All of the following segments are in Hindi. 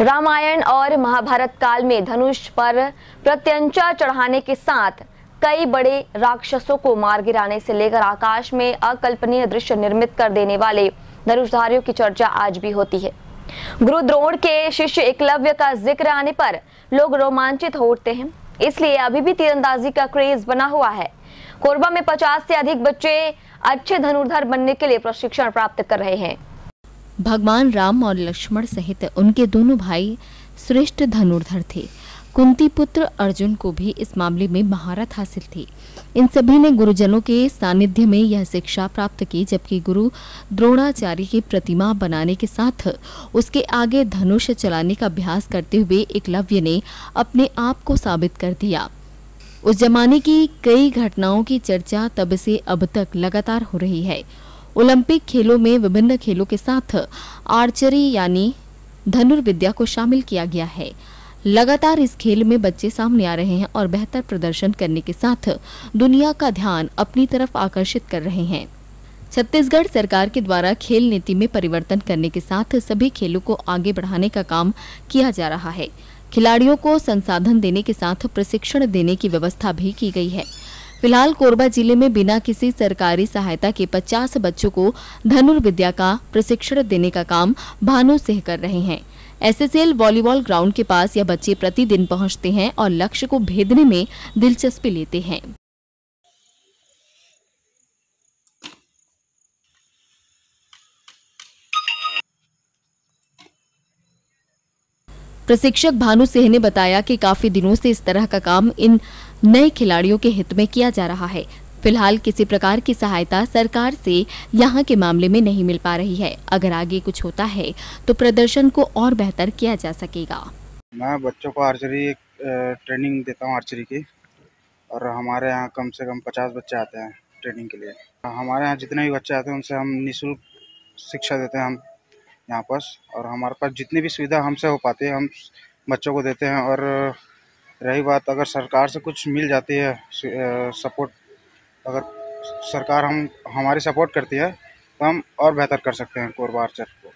रामायण और महाभारत काल में धनुष पर प्रत्यंचा चढ़ाने के साथ कई बड़े राक्षसों को मार गिराने से लेकर आकाश में अकल्पनीय दृश्य निर्मित कर देने वाले धनुषधारियों की चर्चा आज भी होती है। गुरु द्रोण के शिष्य एकलव्य का जिक्र आने पर लोग रोमांचित हो उठते हैं, इसलिए अभी भी तीरंदाजी का क्रेज बना हुआ है। कोरबा में 50 से अधिक बच्चे अच्छे धनुर्धर बनने के लिए प्रशिक्षण प्राप्त कर रहे हैं। भगवान राम और लक्ष्मण सहित उनके दोनों भाई श्रेष्ठ धनुर्धर थे। कुंती पुत्र अर्जुन को भी इस मामले में महारत हासिल थी। इन सभी ने गुरुजनों के सानिध्य में यह शिक्षा प्राप्त की, जबकि गुरु द्रोणाचार्य की प्रतिमा बनाने के साथ उसके आगे धनुष चलाने का अभ्यास करते हुए एकलव्य ने अपने आप को साबित कर दिया। उस जमाने की कई घटनाओं की चर्चा तब से अब तक लगातार हो रही है। ओलंपिक खेलों में विभिन्न खेलों के साथ आर्चरी यानी धनुर्विद्या को शामिल किया गया है। लगातार इस खेल में बच्चे सामने आ रहे हैं और बेहतर प्रदर्शन करने के साथ दुनिया का ध्यान अपनी तरफ आकर्षित कर रहे हैं। छत्तीसगढ़ सरकार के द्वारा खेल नीति में परिवर्तन करने के साथ सभी खेलों को आगे बढ़ाने का काम किया जा रहा है। खिलाड़ियों को संसाधन देने के साथ प्रशिक्षण देने की व्यवस्था भी की गई है। फिलहाल कोरबा जिले में बिना किसी सरकारी सहायता के 50 बच्चों को धनुर्विद्या का प्रशिक्षण देने का काम भानु सिंह कर रहे हैं। एसएसएल वॉलीबॉल ग्राउंड के पास यह बच्चे प्रतिदिन पहुंचते हैं और लक्ष्य को भेदने में दिलचस्पी लेते हैं। प्रशिक्षक भानु सिंह ने बताया कि काफी दिनों से इस तरह का काम इन नए खिलाड़ियों के हित में किया जा रहा है। फिलहाल किसी प्रकार की सहायता सरकार से यहाँ के मामले में नहीं मिल पा रही है। अगर आगे कुछ होता है तो प्रदर्शन को और बेहतर किया जा सकेगा। मैं बच्चों को आर्चरी ट्रेनिंग देता हूँ आर्चरी की, और हमारे यहाँ कम से कम 50 बच्चे आते हैं ट्रेनिंग के लिए। हमारे यहाँ जितने भी बच्चे आते हैं उनसे हम निःशुल्क शिक्षा देते हैं हम यहाँ पास, और हमारे पास जितनी भी सुविधा हमसे हो पाती है हम बच्चों को देते हैं। और रही बात अगर सरकार से कुछ मिल जाती है सपोर्ट, अगर सरकार हमारी सपोर्ट करती है तो हम और बेहतर कर सकते हैं कोरबा आर्चर को।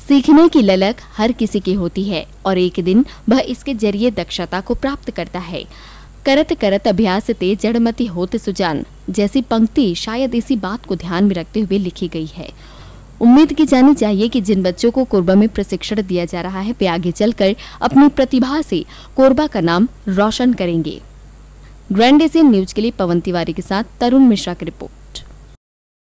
सीखने की ललक हर किसी की होती है और एक दिन वह इसके जरिए दक्षता को प्राप्त करता है। करत करत अभ्यास ते जड़मति होत सुजान जैसी पंक्ति शायद इसी बात को ध्यान में रखते हुए लिखी गई है। उम्मीद की जानी चाहिए कि जिन बच्चों को कोरबा में प्रशिक्षण दिया जा रहा है वे आगे चलकर अपनी प्रतिभा से कोरबा का नाम रोशन करेंगे। ग्रैंड एशियन न्यूज के लिए पवन तिवारी के साथ तरुण मिश्रा की रिपोर्ट।